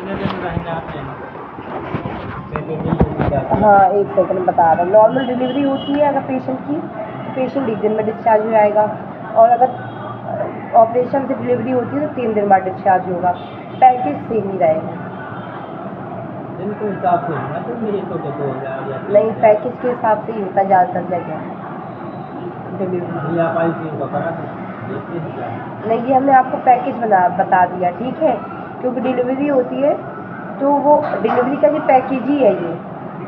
कितने दिन रहेंगे आप यहाँ? हाँ, एक सेकंड बता रहा हूँ। नॉर्मल डिलीवरी होती है अगर पेशेंट की, तो पेशेंट 1 दिन में डिस्चार्ज हो जाएगा, और अगर ऑपरेशन से डिलीवरी होती है तो 3 दिन बाद डिस्चार्ज होगा। पैकेज सेम ही रहेगा। दिन के हिसाब से है ना, तो मेरे तो 2000 या नहीं, पैकेज के हिसाब से ही होता है ज़्यादातर जगह डिलीवरी। आप ICU का करा देखते हैं क्या? नहीं, ये हमने आपको पैकेज बता दिया, ठीक है, क्योंकि डिलीवरी होती है तो वो डिलीवरी का जो पैकेज ही है ये,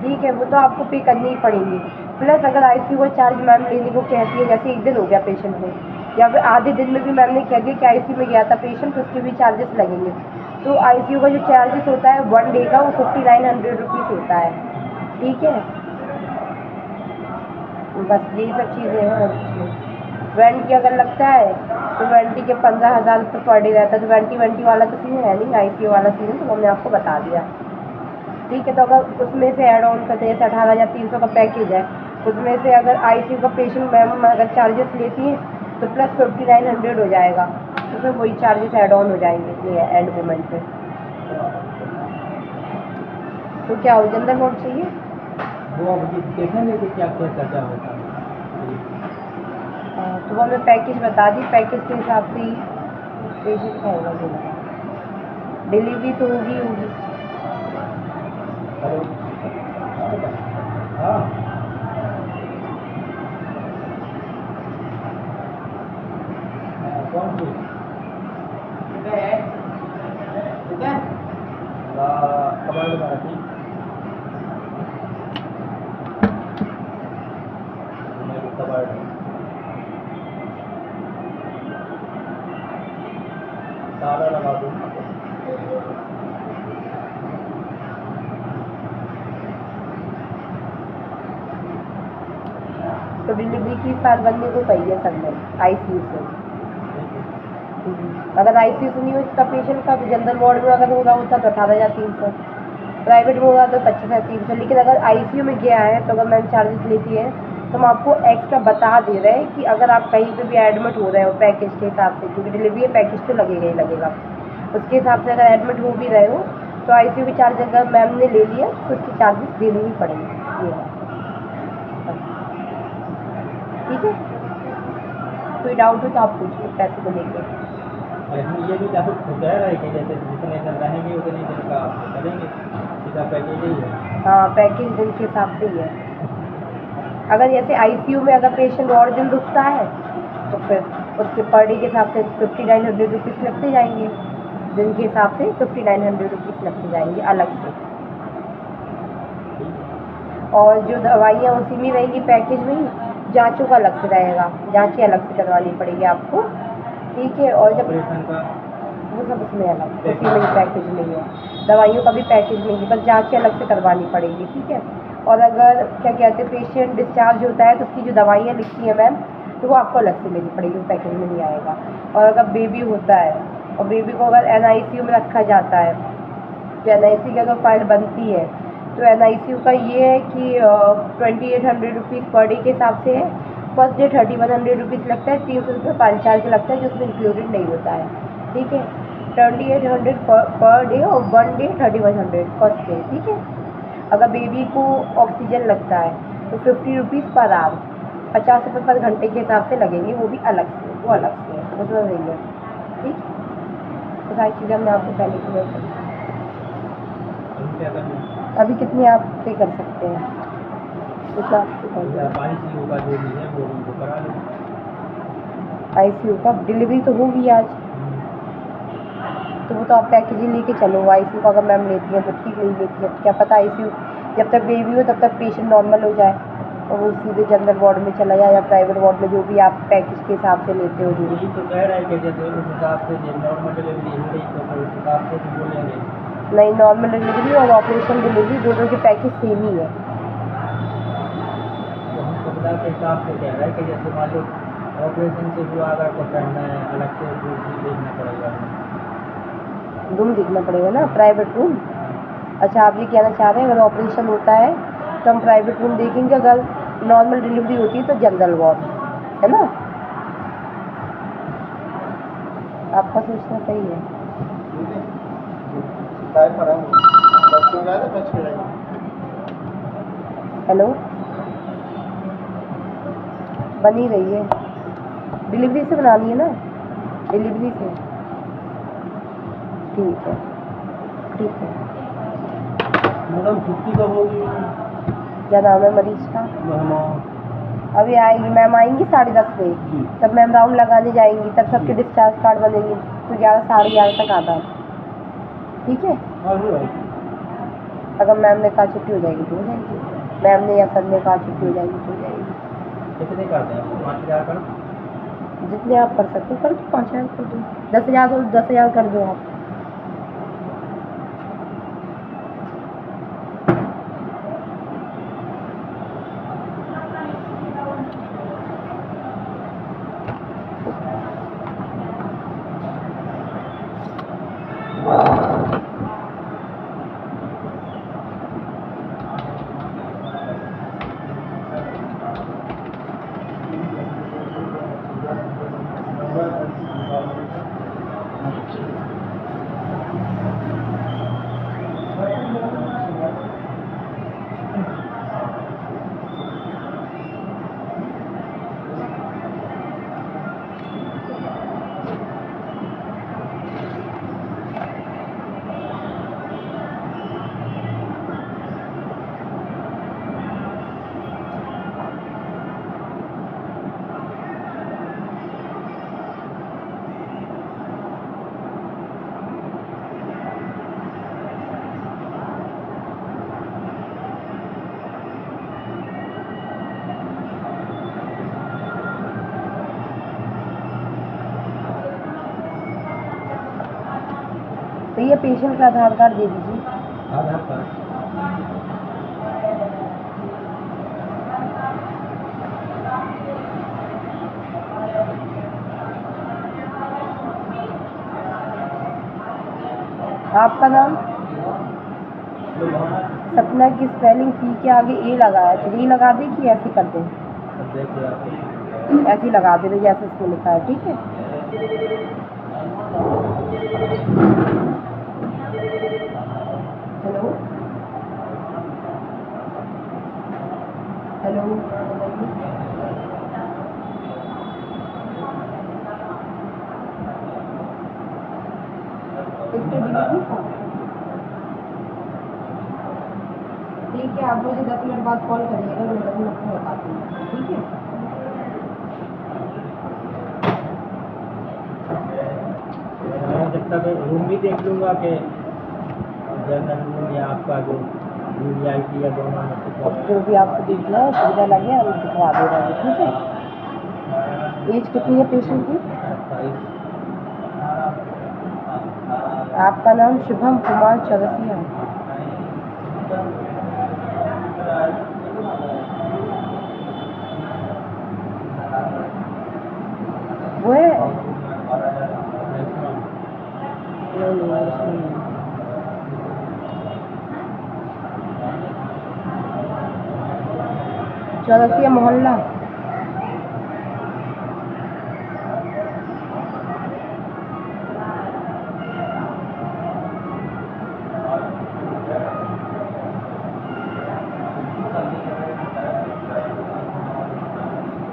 ठीक है, वो तो आपको पे करनी ही पड़ेगी। प्लस अगर ICU का चार्ज मैम लेने को कहती है, जैसे 1 दिन हो गया पेशेंट को, या फिर आधे दिन में भी मैम ने कह दिया कि ICU में गया था पेशेंट, तो उसके भी चार्जेस लगेंगे। तो ICU का जो चार्जेस होता है 1 डे का, वो 5900 रुपीज़ होता है, ठीक है। बस यही सब चीज़ें हैं और कुछ नहीं। वेंट की अगर लगता है तो वेंटी के 15,000 रुपये पर डे रहता है। तो वेंटी वाला तो सीन है नहीं, ICU वाला सीन है, तो हमने आपको बता दिया, ठीक है। तो अगर उसमें से ऐड ऑन करते हैं, जैसे 18,300 का पैकेज है, उसमें से अगर ICU का पेशेंट मैम अगर चार्जेस लेती हैं तो प्लस 5900 हो जाएगा, तो फिर वही चार्जेस ऐड ऑन हो जाएंगे ये एंड मोमेंट पे। तो क्या हो, जनरल नोट चाहिए? वो अब देखेंगे कि क्या क्या खर्चा होता है। तो वो हमें पैकेज बता दी, पैकेज के हिसाब से ही पेशेंट का होगा जो लगा। डिलीवरी तो होगी होगी। हेलो, हाँ कौन सी कबाड़ मराठी कबाड़ ताला लगा दूँ। तो डिलीवरी की फाइल बनने को चाहिए सर में ICU से। अगर ICU से नहीं होता पेशेंट का, तो जनरल वार्ड में अगर होगा होता तो 18,300, प्राइवेट में होगा तो 25,300। लेकिन अगर ICU में गया है तो अगर मैम चार्जेस लेती है तो हम आपको एक्स्ट्रा बता दे रहे हैं कि अगर आप कहीं पे भी एडमिट हो रहे हो पैकेज के हिसाब से, क्योंकि डिलीवरी है पैकेज तो लगेगा ही लगेगा, उसके हिसाब से अगर एडमिट हो भी रहे हो तो ICU के चार्ज अगर मैम ने ले लिया तो उसके चार्जेस देने ही पड़ेंगे, ये है, ठीक है। कोई डाउट हो तो आप पूछिए पैसे को लेकर। ये भी डाउट कह रहा है कि जैसे जितने दिन रहेंगे उतने दिन का करेंगे, सीधा पैकेज ही है। हाँ, पैकेज दिन के हिसाब से ही है। अगर जैसे ICU में अगर पेशेंट और दिन रुकता है तो फिर उसके पर डे के हिसाब से 5900 रुपीज़ लगते जाएंगे, दिन के हिसाब से 5900 रुपीज़ लगते जाएंगे अलग से। और जो दवाइयाँ उसी में रहेंगी पैकेज में ही, जाँचों का अलग से रहेगा, जाँचें अलग से करवानी पड़ेगी आपको, ठीक है। और जब ऑपरेशन का वो सब उसमें अलग, उसी में ही पैकेज में ही है, दवाइयों का भी पैकेज में ही, बस जाँचें अलग से करवानी पड़ेगी, ठीक है। और अगर क्या कहते हैं पेशेंट डिस्चार्ज होता है तो उसकी जो दवाइयाँ लिखती हैं मैम, तो वो आपको अलग से लेनी पड़ेगी, वो पैकेज में नहीं आएगा। और अगर बेबी होता है और बेबी को अगर NICU में रखा जाता है, तो NICU की अगर फाइल बनती है तो NICU का ये है कि 2800 रुपीज़ पर डे के हिसाब से है। फर्स्ट डे 3100 रुपीज़ लगता है, 300 रुपये फाइल चार्ज लगता है जो उसमें इंक्लूडेड नहीं होता है, ठीक है। 2800 पर डे और 1 डे 3100 फर्स्ट डे, ठीक है। अगर बेबी को ऑक्सीजन लगता है तो 50 रुपीज़ पर आवर, 50 रुपये पर घंटे के हिसाब से लगेंगे, वो भी अलग से, वो अलग से है, उसमें नहीं है, ठीक। तो सारी चीज़ें हमने आपको पहले क्लियर कर दी। अभी कितने आप पे कर सकते हैं, कितना ICU का जो भी है वो उनको करा लो। ICU का डिलीवरी तो होगी आज, तो वो तो आप पैकेज ही लेके चलो। ICU का अगर मैम लेती हैं तो ठीक, नहीं लेती है क्या पता ICU जब तक बेबी हो तब तक पेशेंट नॉर्मल हो जाए और वो सीधे जनरल वार्ड में चला जाए या प्राइवेट वार्ड में, जो भी आप पैकेज के हिसाब से लेते हो। यही तो कह रहा है कि जैसे उस हिसाब से नॉर्मल डिलीवरी हो रही तो फिर उस हिसाब से भी बोलेंगे। नहीं, नॉर्मल डिलीवरी और ऑपरेशन डिलीवरी दोनों के पैकेज सेम ही है। तो हम सुविधा के हिसाब से कह रहे हैं कि जैसे मान लो ऑपरेशन से जो अगर को करना है अलग से रूम भी देखना पड़ेगा, रूम देखना पड़ेगा ना, प्राइवेट रूम। अच्छा, आप ये कहना चाह रहे हैं अगर ऑपरेशन होता है तो हम प्राइवेट रूम देखेंगे, अगर नॉर्मल डिलीवरी होती है तो जनरल वार्ड, है ना। आपका सोचना सही है। डायपर है बच्चों का है बच्चे का। हेलो, बनी रही है, डिलीवरी से बनानी है ना, डिलीवरी से, ठीक है ठीक है। मैडम छुट्टी कब होगी? क्या नाम है मरीज का? मेहमान अभी आएगी मैम, आएंगी 10:30 बजे, तब मैम राउंड लगाने जाएंगी, तब सबके डिस्चार्ज कार्ड बनेंगे, तो 11 साढ़े 11 तक आता है, ठीक है। अगर मैम ने कहा छुट्टी हो जाएगी तो हो जाएगी, मैम ने या सर ने कहा छुट्टी हो जाएगी तो हो जाएगी। कितने करते हैं? 5,000 कर? जितने आप कर सकते हो कर दो, 5,000 कर दो, 10,000 हो 10,000 कर दो आप। तो ये पेशेंट का आधार कार्ड दे दीजिए। आधार कार्ड आपका नाम? सपना की स्पेलिंग पी के आगे ए लगाया, तो ये लगा दे कि ऐसे कर दें? ऐसे ही लगा दे जैसे इसमें लिखा है, ठीक है। हेलो हेलो, इसका डिलीवरी था, ठीक है। आप मुझे 10 मिनट बाद कॉल करिएगा, मैं 10 मिनट में बताती हूँ, ठीक है। जब तक रूम भी देख लूँगा कि जनरल रूम या आपका जो वीवीआईपी या दोनों में से और जो भी आपको देखना है सुविधा लगे हम दिखवा दे रहे हैं, ठीक है। एज कितनी है पेशेंट की? 28। आपका नाम? शुभम कुमार चौरसिया। वो है चौरसिया मोहल्ला।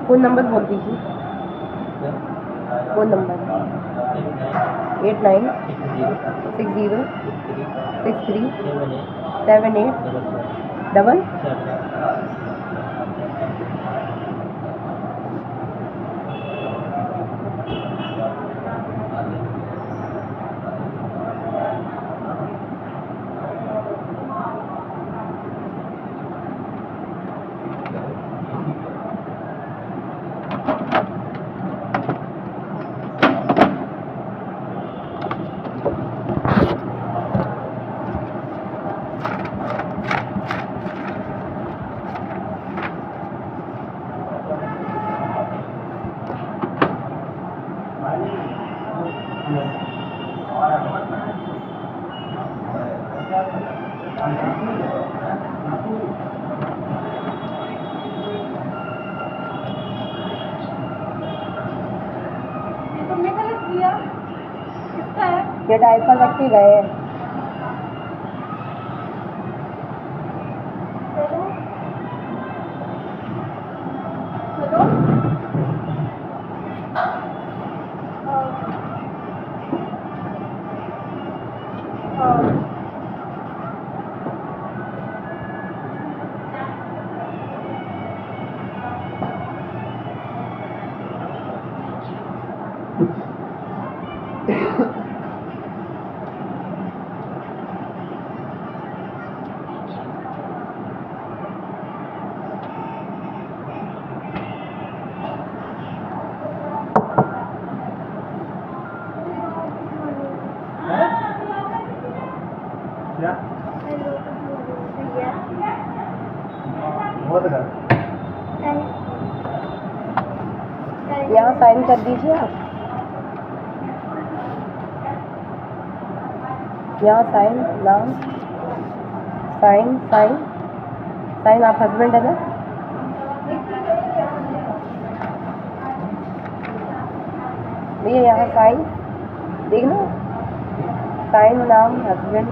फ़ोन नंबर बोल दीजिए, फ़ोन नंबर 8960637877। ये डायपर रख के गए हैं। क्या बहुत घर यहाँ साइन कर दीजिए आप। यहाँ साइन, नाम, साइन साइन साइन। आप हस्बैंड है ना? भैया यहाँ साइन देख लो, साइन, नाम, हस्बैंड।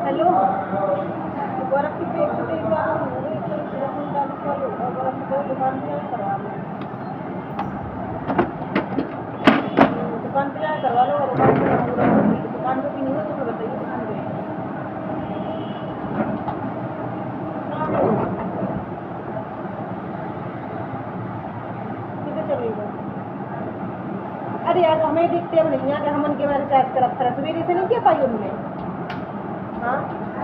हेलो, बर्फ की पेट से एक बार हो गई तो 40 वाली होगा, बर्फ की दुकान पे करवा लो, दुकान पे करवा लो, और दुकान पे भी नहीं हो तो बताइए दुकान पे। कितने चलेगा? अरे यार हमें दिखते अब नहीं यार, हम उनके बारे चेक कर रखा है, सवेरे से नहीं क्या पाई उन्होंने। हाँ,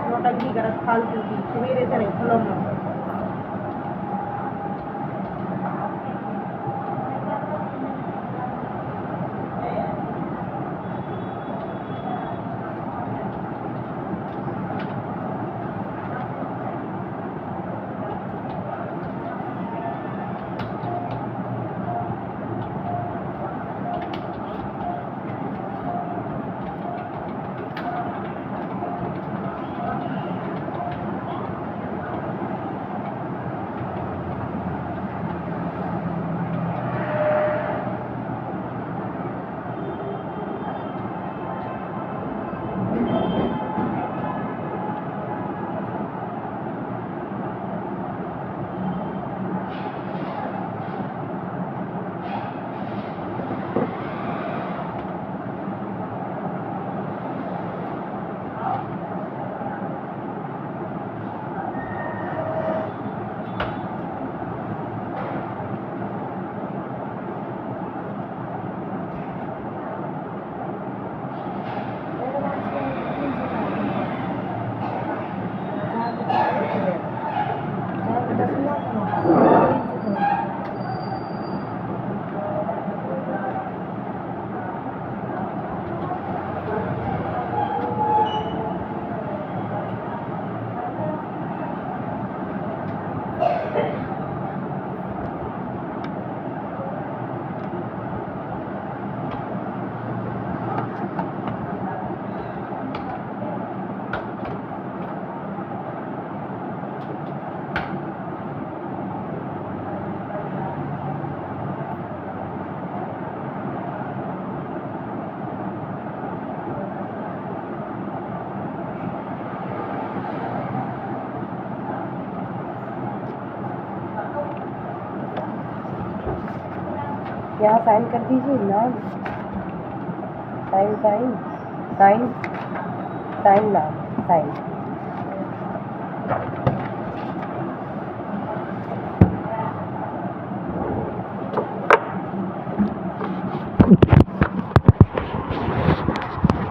नोटंकी कर फालतू की, सवेरे से नहीं खुला मुँह। यहाँ साइन कर दीजिए, नाम, साइन साइन साइन साइन, नाम, साइन।